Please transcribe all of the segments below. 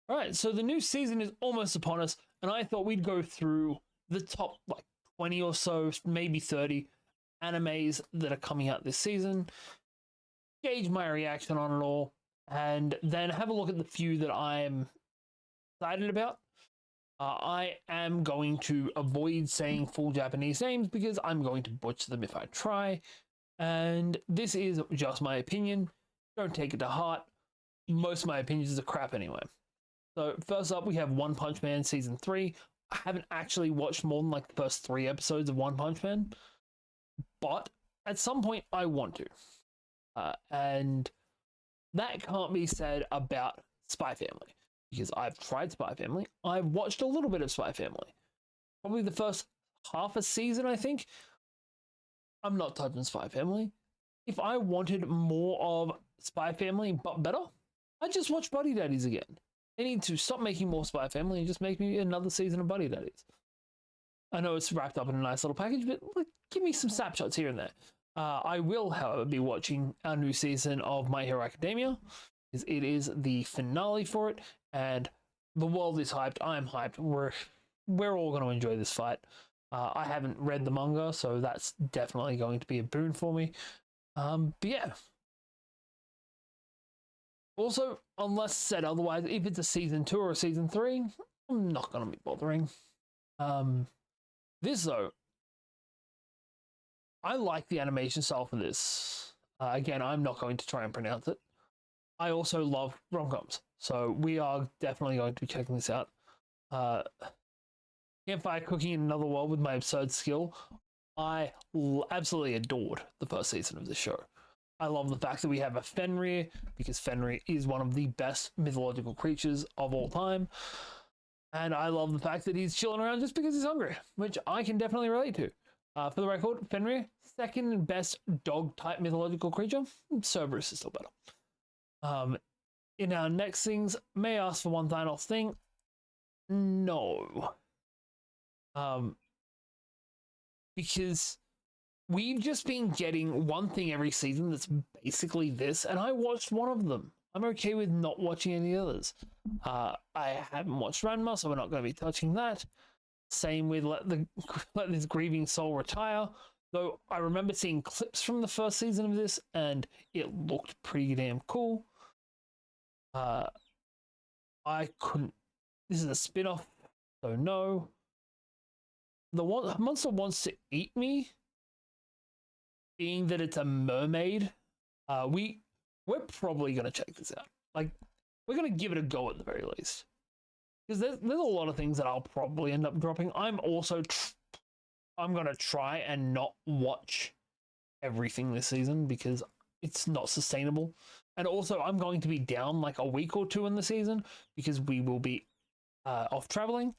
All right, so the new season is almost upon us, and I thought we'd go through the top like 20 or so, maybe 30 animes that are coming out this season, gauge my reaction on it all, and then have a look at the few that I'm excited about. I am going to avoid saying full Japanese names because I'm going to butcher them if I try, and this is just my opinion. Don't take it to heart. Most of my opinions are crap anyway. So first up, we have One Punch Man Season 3. I haven't actually watched more than like the first 3 episodes of One Punch Man, but at some point I want to. And that can't be said about Spy Family, because I've tried Spy Family. I've watched a little bit of Spy Family. Probably the first half a season, I think. I'm not touching Spy Family. If I wanted more of Spy Family, but better, I'd just watch Buddy Daddies again. They need to stop making more Spy Family and just make me another season of Buddy Daddies. I know it's wrapped up in a nice little package, but like, give me some snapshots here and there. I will, however, be watching our new season of My Hero Academia, because it is the finale for it, and the world is hyped. I'm hyped. We're all going to enjoy this fight. I haven't read the manga, so that's definitely going to be a boon for me. But yeah. Also, unless said otherwise, if it's a season 2 or a season 3, I'm not going to be bothering. This, though, I like the animation style for this. Again, I'm not going to try and pronounce it. I also love rom-coms, so we are definitely going to be checking this out. Campfire Cooking in Another World with my absurd skill. I absolutely adored the first season of this show. I love the fact that we have a Fenrir, because Fenrir is one of the best mythological creatures of all time. And I love the fact that he's chilling around just because he's hungry, which I can definitely relate to. For the record, Fenrir, second best dog-type mythological creature. Cerberus is still better. In our next things, may I ask for one final thing? No. Because we've just been getting one thing every season that's basically this, and I watched one of them. I'm okay with not watching any others. I haven't watched Ranma, so we're not going to be touching that. Same with Let This Grieving Soul Retire. Though I remember seeing clips from the first season of this, and it looked pretty damn cool. I couldn't. This is a spin-off, so no. The monster wants to eat me. Being that it's a mermaid, we're probably gonna check this out. Like, we're gonna give it a go at the very least, because there's a lot of things that I'll probably end up dropping. I'm also I'm gonna try and not watch everything this season because it's not sustainable, and also I'm going to be down like a week or 2 in the season because we will be off traveling.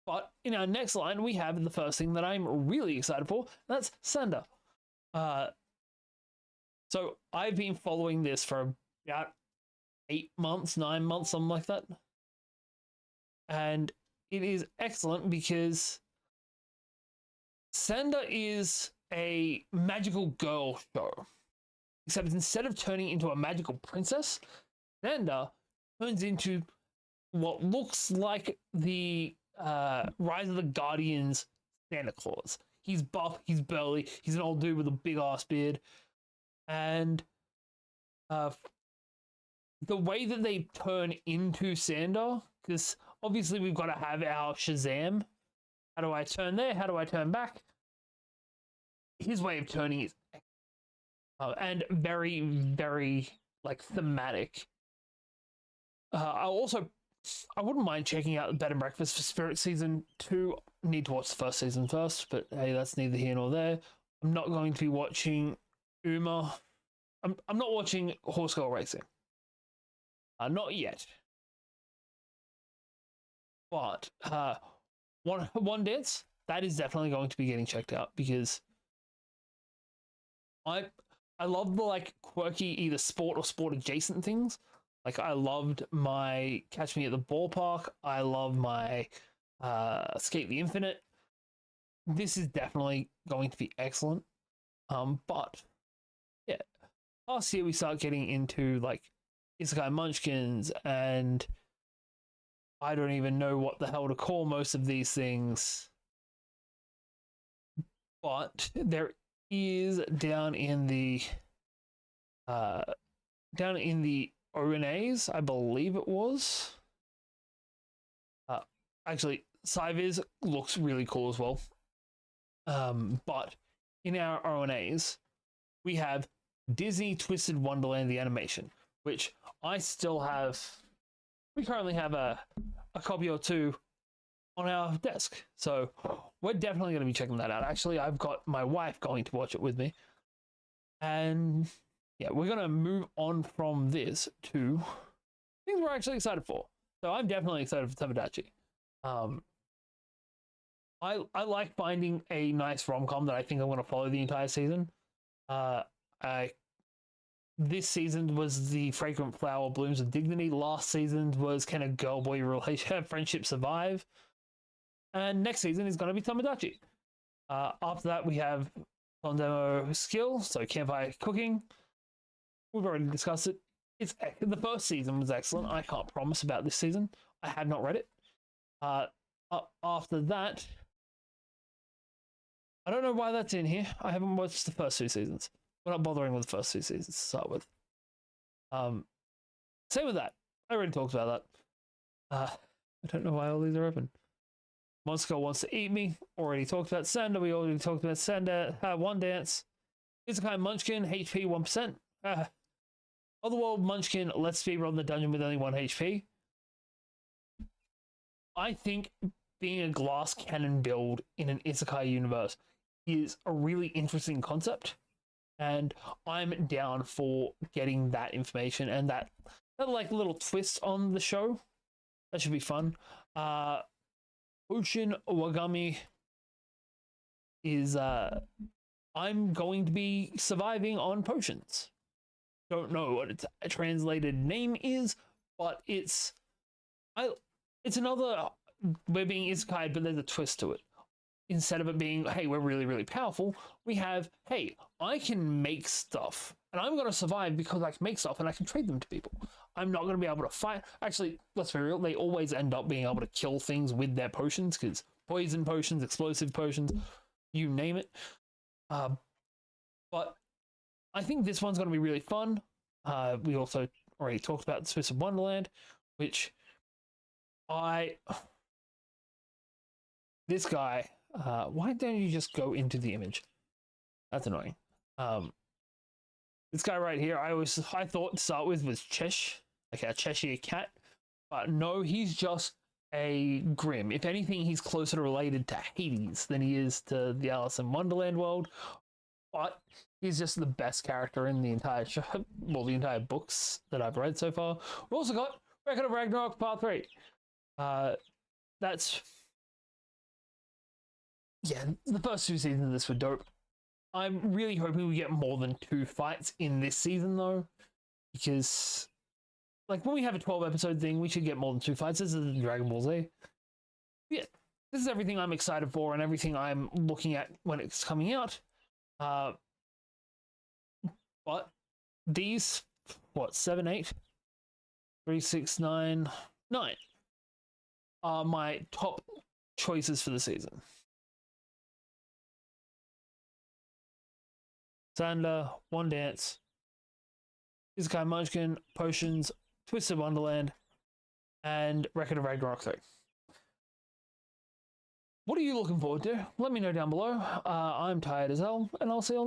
But in our next line, we have the first thing that I'm really excited for. That's Sanda. So I've been following this for about 8 months, 9 months, something like that. And it is excellent because Sanda is a magical girl show. Except instead of turning into a magical princess, Sanda turns into what looks like the Rise of the Guardians Santa Claus. He's buff, he's burly, he's an old dude with a big ass beard. And the way that they turn into Sanda, because obviously we've got to have our Shazam. How do I turn there? How do I turn back? His way of turning is and very, very like thematic. I wouldn't mind checking out Bed and Breakfast for Spirit Season 2. Need to watch the first season first, but hey, that's neither here nor there. I'm not going to be watching Uma. I'm not watching Horse Girl Racing. Not yet. But one Dance, that is definitely going to be getting checked out because I love the like quirky either sport or sport adjacent things. Like I loved my Catch Me at the Ballpark. I love my Skate the Infinite. This is definitely going to be excellent. But yeah, last year we start getting into like Isekai Munchkins and I don't even know what the hell to call most of these things. But there is down in the ONAs, I believe it was. Actually, Cyviz looks really cool as well. But in our ONAs, we have Disney Twisted Wonderland the animation, which I still have. We currently have a copy or two on our desk, so we're definitely going to be checking that out. Actually, I've got my wife going to watch it with me, and yeah, we're going to move on from this to things we're actually excited for. So I'm definitely excited for Tomodachi. I like finding a nice rom-com that I think I'm going to follow the entire season. This season was the Fragrant Flower Blooms with Dignity. Last season was Can a Girl-Boy relationship friendship survive? And next season is going to be Tomodachi. After that, we have Tondemo Skill, so campfire cooking. We've already discussed it. The first season was excellent. I can't promise about this season. I have not read it. After that, I don't know why that's in here. I haven't watched the first 2 seasons. We're not bothering with the first 2 seasons to start with. Same with that. I already talked about that. I don't know why all these are open. Monster Wants to Eat Me. Already talked about Sander. We already talked about Sander. One Dance. Isekai Munchkin. HP 1%. Otherworld Munchkin. Let's speedrun the dungeon with only 1 HP. I think being a glass cannon build in an Isekai universe is a really interesting concept, and I'm down for getting that information and that like little twist on the show. That should be fun. Ocean Wagami is I'm going to be surviving on potions. Don't know what its translated name is, but it's another, we're being isekai, but there's a twist to it. Instead of it being, hey, we're really, really powerful, we have, hey, I can make stuff, and I'm going to survive because I can make stuff and I can trade them to people. I'm not going to be able to fight. Actually, let's be real, they always end up being able to kill things with their potions, because poison potions, explosive potions, you name it. But I think this one's going to be really fun. We also already talked about Twisted Wonderland, which this guy, why don't you just go into the image? That's annoying. This guy right here, I thought to start with was Chesh, like a Cheshire cat, but no, he's just a Grimm. If anything, he's closer related to Hades than he is to the Alice in Wonderland world, but he's just the best character in the entire show, well, the entire books that I've read so far. We've also got Record of Ragnarok Part 3. That's, yeah, the first 2 seasons of this were dope. I'm really hoping we get more than 2 fights in this season, though, because, like, when we have a 12-episode thing, we should get more than 2 fights. This is Dragon Ball Z. Yeah, this is everything I'm excited for and everything I'm looking at when it's coming out. But these, 7, 8, 3, 6, 9, 9 are my top choices for the season. Sander, One Dance, Isekai Munchkin, Potions, Twisted Wonderland, and Record of Ragnarok 3. What are you looking forward to? Let me know down below. I'm tired as hell, and I'll see you all